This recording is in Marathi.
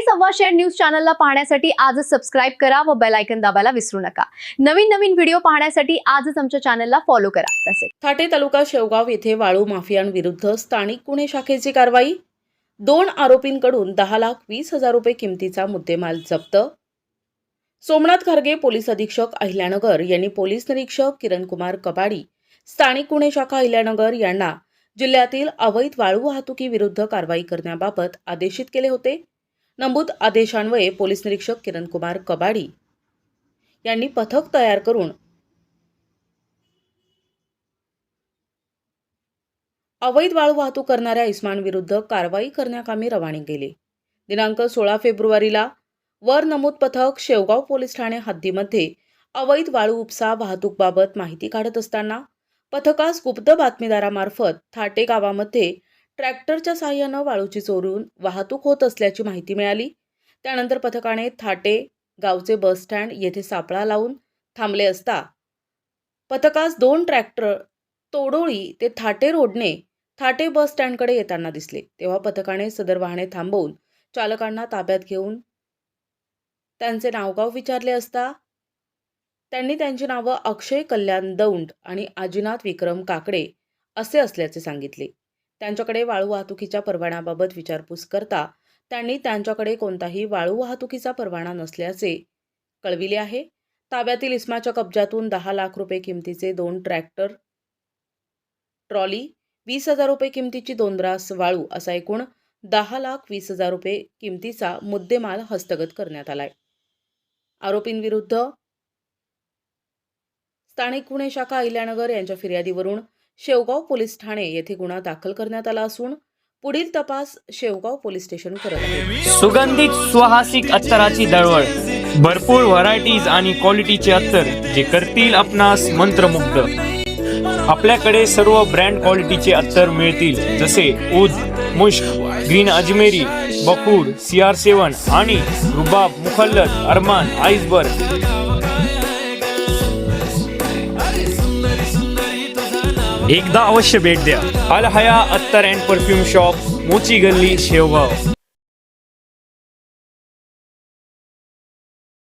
सव्वाशेर न्यूज चॅनलला पाहण्यासाठी आजच सबस्क्राइब करा व बेल आयकॉन दाबायला विसरू नका। नवीन व्हिडिओ पाहण्यासाठी आजच आमच्या चॅनलला फॉलो करा। तसेच थाटे तालुका शेवगाव येथे वाळू माफियांविरुद्ध स्थानिक गुन्हे शाखेची कारवाई। 2 आरोपींकडून 10,20,000 रुपये किमतीचा मुद्देमाल जप्त। सोमनाथ खारगे पोलीस अधीक्षक अहिल्यानगर यांनी पोलीस निरीक्षक किरणकुमार कबाडी स्थानिक गुन्हे शाखा अहिल्यानगर यांना जिल्ह्यातील अवैध वाळू वाहतुकीविरुद्ध कारवाई करण्याबाबत आदेशित केले होते। नमूद आदेशान्वये पोलीस निरीक्षक किरणकुमार कबाडी यांनी पथक तयार करून अवैध वाळू वाहतूक करणाऱ्या इस्मांविरुद्ध कारवाई करण्याकामी रवाने केले। दिनांक 16 फेब्रुवारीला वर नमूद पथक शेवगाव पोलीस ठाणे हद्दीमध्ये अवैध वाळू उपसा वाहतूकबाबत माहिती काढत असताना पथकास गुप्त बातमीदारामार्फत थाटे गावामध्ये ट्रॅक्टरच्या साहाय्याने वाळूची चोरून वाहतूक होत असल्याची माहिती मिळाली। त्यानंतर पथकाने थाटे गावचे बस स्टँड येथे सापळा लावून थांबले असता पथकास 2 ट्रॅक्टर तोडोळी ते थाटे रोडने थाटे बस स्टँडकडे येताना दिसले। तेव्हा पथकाने सदर वाहने थांबवून चालकांना ताब्यात घेऊन त्यांचे नावगाव विचारले असता त्यांनी त्यांची नावं अक्षय कल्याण दौंड आणि आजीनाथ विक्रम काकडे असे असल्याचे सांगितले। त्यांच्याकडे वाळू वाहतुकीच्या परवान्याबाबत विचारपूस करता त्यांनी त्यांच्याकडे कोणताही वाळू वाहतुकीचा परवाना नसल्याचे कळविले आहे। ताब्यातील इस्माच्या कब्जातून 10 लाख रुपये किमतीचे 2 ट्रॅक्टर ट्रॉली 20,000 रुपये किमतीची 2 रास वाळू असा एकूण 10,20,000 रुपये किमतीचा मुद्देमाल हस्तगत करण्यात आलाय। आरोपींविरुद्ध स्थानिक गुन्हे शाखा अहिल्यानगर यांच्या फिर्यादीवरून शेवगाव पोलीस ठाणे येथे गुन्हा दाखल करण्यात आला असून पुढील तपास शेवगाव पोलीस स्टेशन करत आहे। सुगंधित सुहासिक अत्तराची दळवळ, भरपूर व्हरायटीज आणि क्वालिटीचे अत्तर जे करतील आपणास मंत्रमुग्ध। आपल्याकडे सर्व ब्रँड क्वालिटीचे अत्तर मिळतील, जसे उद, मुश्क, ग्रीन अजमेरी, बखूर, CR7 आणि रुबाब, मुखल्लत, अरमान, आइसबर्ग। एकदा अवश्य भेट द्या। अल हया अत्तर अँड परफ्यूम शॉप, मोची गल्ली, शेवगाव।